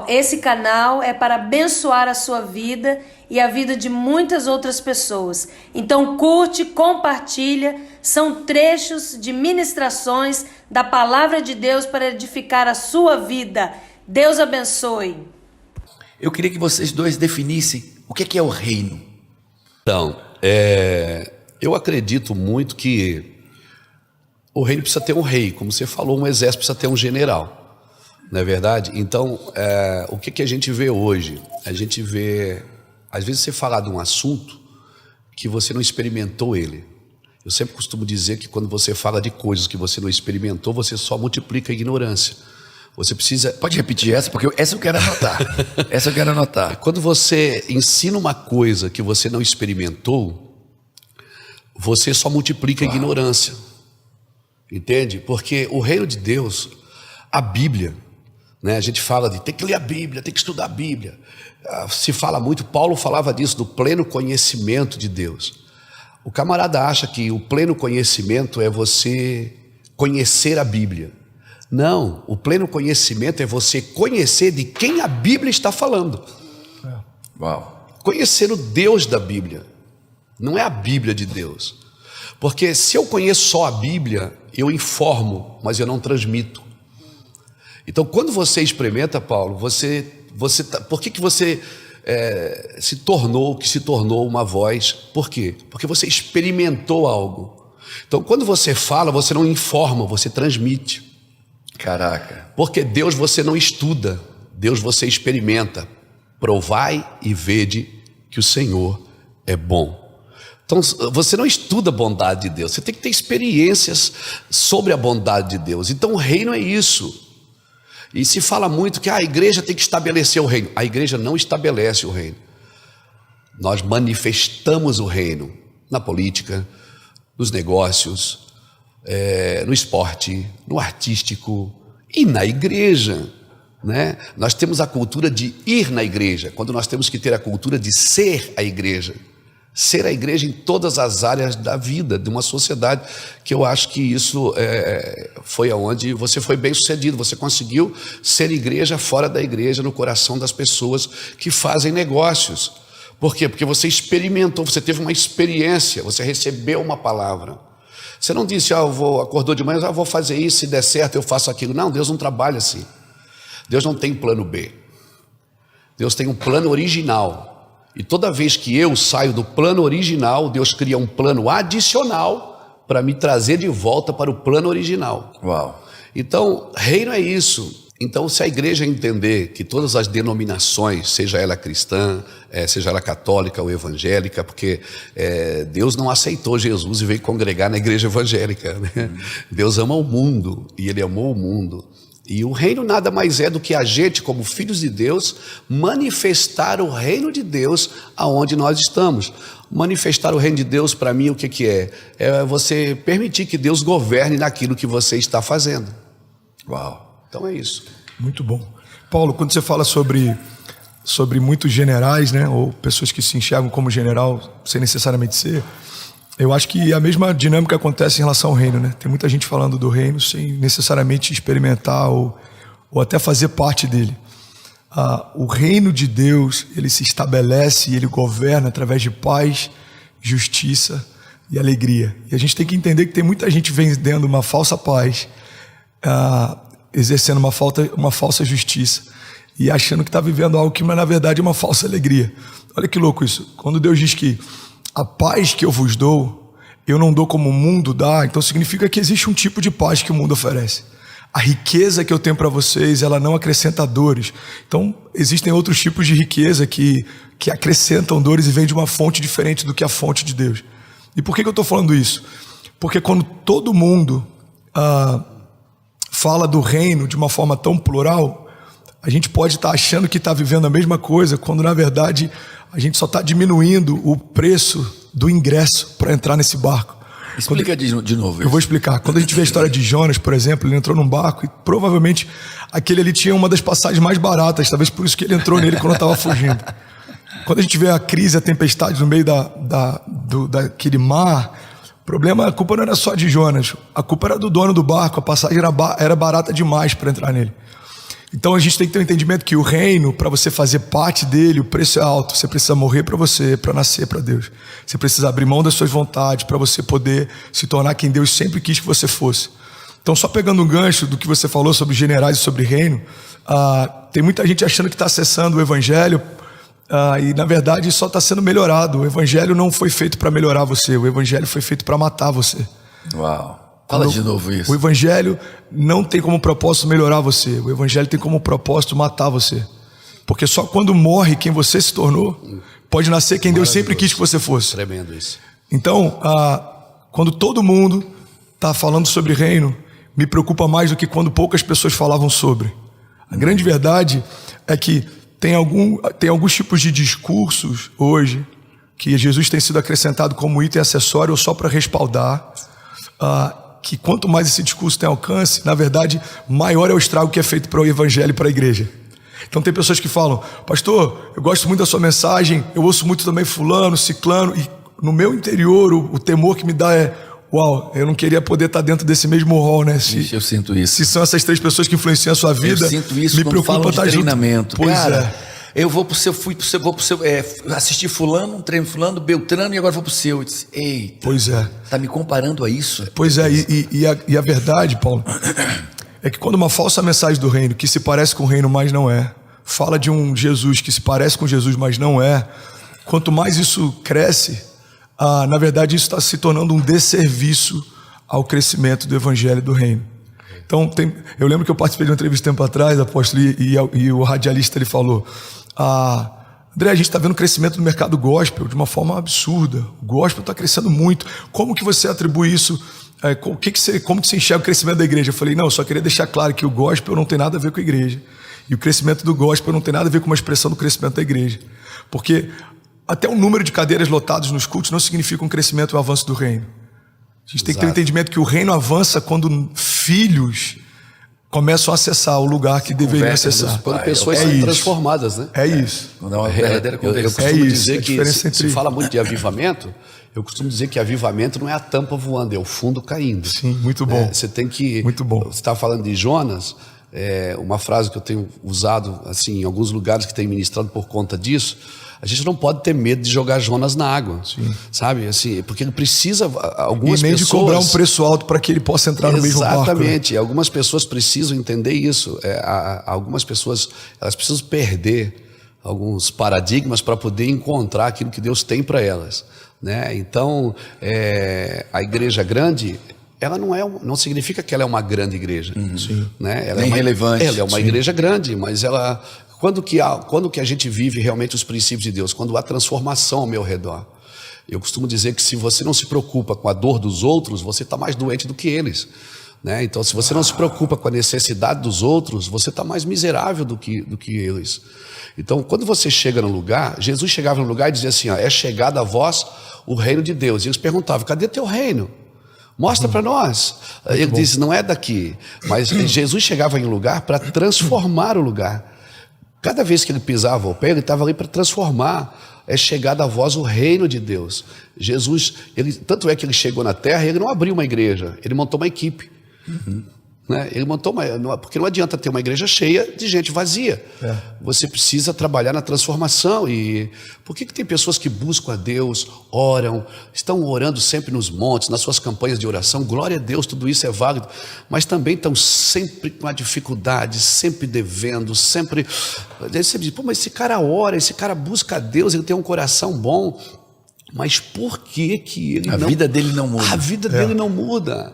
esse canal é para abençoar a sua vida e a vida de muitas outras pessoas. Então curte, compartilha, são trechos de ministrações da palavra de Deus para edificar a sua vida. Deus abençoe. Eu queria que vocês dois definissem o que é o reino. Então, eu acredito muito que o reino precisa ter um rei, como você falou, um exército precisa ter um general, não é verdade? Então, o que a gente vê hoje? A gente vê, às vezes você fala de um assunto que você não experimentou ele. Eu sempre costumo dizer que quando você fala de coisas que você não experimentou, você só multiplica a ignorância. Você precisa... Pode repetir essa, porque essa eu quero anotar. Essa eu quero anotar. Quando você ensina uma coisa que você não experimentou, você só multiplica a ignorância. Entende? Porque o reino de Deus, a Bíblia, né? A gente fala de tem que ler a Bíblia, tem que estudar a Bíblia. Se fala muito, Paulo falava disso, do pleno conhecimento de Deus. O camarada acha que o pleno conhecimento é você conhecer a Bíblia. Não, o pleno conhecimento é você conhecer de quem a Bíblia está falando. Uau. Conhecer o Deus da Bíblia, não é a Bíblia de Deus. Porque se eu conheço só a Bíblia, eu informo, mas eu não transmito. Então, quando você experimenta, Paulo, por que você se tornou o que se tornou uma voz? Por quê? Porque você experimentou algo. Então, quando você fala, você não informa, você transmite. Caraca. Porque Deus você não estuda, Deus você experimenta. Provai e vede que o Senhor é bom. Então você não estuda a bondade de Deus, você tem que ter experiências sobre a bondade de Deus. Então o reino é isso. E se fala muito que a igreja tem que estabelecer o reino. A igreja não estabelece o reino. Nós manifestamos o reino na política, nos negócios, no esporte, no artístico e na igreja, né? Nós temos a cultura de ir na igreja, quando nós temos que ter a cultura de ser a igreja. Ser a igreja em todas as áreas da vida de uma sociedade, que eu acho que isso foi aonde você foi bem sucedido. Você conseguiu ser igreja fora da igreja, no coração das pessoas que fazem negócios. Por quê? Porque você experimentou, você teve uma experiência, você recebeu uma palavra. Você não disse, acordou de manhã, vou fazer isso, se der certo eu faço aquilo. Não, Deus não trabalha assim. Deus não tem plano B. Deus tem um plano original. E toda vez que eu saio do plano original, Deus cria um plano adicional para me trazer de volta para o plano original. Uau. Então, reino é isso. Então, se a igreja entender que todas as denominações, seja ela cristã, seja ela católica ou evangélica, porque Deus não aceitou Jesus e veio congregar na igreja evangélica, né? Deus ama o mundo e Ele amou o mundo. E o reino nada mais é do que a gente, como filhos de Deus, manifestar o reino de Deus aonde nós estamos. Manifestar o reino de Deus, para mim, o que é? É você permitir que Deus governe naquilo que você está fazendo. Uau. Então é isso. Muito bom. Paulo, quando você fala sobre muitos generais, né, ou pessoas que se enxergam como general, sem necessariamente ser, eu acho que a mesma dinâmica acontece em relação ao reino, né? Tem muita gente falando do reino sem necessariamente experimentar ou até fazer parte dele. O reino de Deus, ele se estabelece e ele governa através de paz, justiça e alegria. E a gente tem que entender que tem muita gente vendendo uma falsa paz, exercendo uma falsa justiça e achando que está vivendo algo que na verdade é uma falsa alegria. Olha que louco isso. Quando Deus diz que a paz que eu vos dou, eu não dou como o mundo dá, então significa que existe um tipo de paz que o mundo oferece. A riqueza que eu tenho para vocês, ela não acrescenta dores. Então, existem outros tipos de riqueza que acrescentam dores e vêm de uma fonte diferente do que a fonte de Deus. E por que eu estou falando isso? Porque quando todo mundo fala do reino de uma forma tão plural, a gente pode estar achando que está vivendo a mesma coisa, quando na verdade a gente só está diminuindo o preço do ingresso para entrar nesse barco. Explica de novo. Eu vou explicar. Quando a gente vê a história de Jonas, por exemplo, ele entrou num barco e provavelmente aquele ali tinha uma das passagens mais baratas, talvez por isso que ele entrou nele quando estava fugindo. Quando a gente vê a crise, a tempestade no meio daquele mar, o problema, a culpa não era só de Jonas, a culpa era do dono do barco, a passagem era barata demais para entrar nele. Então a gente tem que ter um entendimento que o reino, para você fazer parte dele, o preço é alto. Você precisa morrer para você, para nascer para Deus. Você precisa abrir mão das suas vontades para você poder se tornar quem Deus sempre quis que você fosse. Então, só pegando um gancho do que você falou sobre generais e sobre reino, tem muita gente achando que está acessando o evangelho e na verdade só está sendo melhorado. O evangelho não foi feito para melhorar você, o evangelho foi feito para matar você. Uau. Fala de novo isso. O evangelho não tem como propósito melhorar você, o evangelho tem como propósito matar você. Porque só quando morre quem você se tornou, pode nascer quem Deus sempre quis que você fosse. Tremendo isso. Então, quando todo mundo está falando sobre reino, me preocupa mais do que quando poucas pessoas falavam sobre. A grande verdade é que tem alguns tipos de discursos hoje que Jesus tem sido acrescentado como item acessório ou só para respaldar, que quanto mais esse discurso tem alcance, na verdade, maior é o estrago que é feito para o evangelho e para a igreja. Então tem pessoas que falam: pastor, eu gosto muito da sua mensagem, eu ouço muito também fulano, ciclano, e no meu interior o temor que me dá é: uau, eu não queria poder estar dentro desse mesmo rol, né? Eu sinto isso. Se são essas 3 pessoas que influenciam a sua vida, eu sinto isso me quando preocupa falam de estar treinamento. Junto. Pois cara, é. Eu vou pro seu, vou pro seu, assistir fulano, treino fulano, Beltrano, e agora vou pro seu. Eu disse, eita, pois é. Tá me comparando a isso? Pois é, e a verdade, Paulo, é que quando uma falsa mensagem do reino, que se parece com o reino, mas não é, fala de um Jesus que se parece com Jesus, mas não é, quanto mais isso cresce, na verdade isso está se tornando um desserviço ao crescimento do evangelho do reino. Então, eu lembro que eu participei de uma entrevista tempo atrás, apóstolo, e o radialista ele falou: André, a gente está vendo o crescimento do mercado gospel de uma forma absurda. O gospel está crescendo muito. Como que você atribui isso? Como que você enxerga o crescimento da igreja? Eu falei: não, eu só queria deixar claro que o gospel não tem nada a ver com a igreja. E o crescimento do gospel não tem nada a ver com uma expressão do crescimento da igreja. Porque até o número de cadeiras lotadas nos cultos não significa um crescimento e um avanço do reino. A gente tem que ter um entendimento que o reino avança quando filhos começam a acessar o lugar que deveriam acessar. Quando pessoas são transformadas, né? É isso. Quando é uma verdadeira conversão. Eu costumo dizer que se fala muito de avivamento, eu costumo dizer que avivamento não é a tampa voando, é o fundo caindo. Sim, muito bom. Você tem que... Muito bom. Você está falando de Jonas, uma frase que eu tenho usado assim, em alguns lugares que tem ministrado por conta disso. A gente não pode ter medo de jogar Jonas na água. Sim. Sabe? Assim, porque ele precisa, algumas pessoas... E nem de cobrar um preço alto para que ele possa entrar no mesmo barco. Exatamente. Né? Algumas pessoas precisam entender isso. Algumas pessoas, elas precisam perder alguns paradigmas para poder encontrar aquilo que Deus tem para elas. Né? Então, a igreja grande... ela não significa que ela é uma grande igreja. Sim. Né? Ela nem relevante. Ela é uma igreja grande, mas ela... Quando que a gente vive realmente os princípios de Deus? Quando há transformação ao meu redor. Eu costumo dizer que se você não se preocupa com a dor dos outros, você está mais doente do que eles. Né? Então, se você não se preocupa com a necessidade dos outros, você está mais miserável do que eles. Então, quando você chega no lugar, Jesus chegava no lugar e dizia assim: é chegado a vós o reino de Deus. E eles perguntavam: cadê teu reino? Mostra para nós. Ele disse: não é daqui. Mas Jesus chegava em um lugar para transformar o lugar. Cada vez que ele pisava o pé, ele estava ali para transformar. É chegado a vós o reino de Deus. Jesus, tanto é que ele chegou na terra e ele não abriu uma igreja, ele montou uma equipe. Né? Ele montou porque não adianta ter uma igreja cheia de gente vazia. Você precisa trabalhar na transformação. E por que tem pessoas que buscam a Deus, oram, estão orando sempre nos montes, nas suas campanhas de oração? Glória a Deus, tudo isso é válido, mas também estão sempre com a dificuldade, sempre devendo, sempre diz: pô, mas esse cara ora, esse cara busca a Deus, ele tem um coração bom, mas por que ele a vida dele não muda? A vida dele não muda.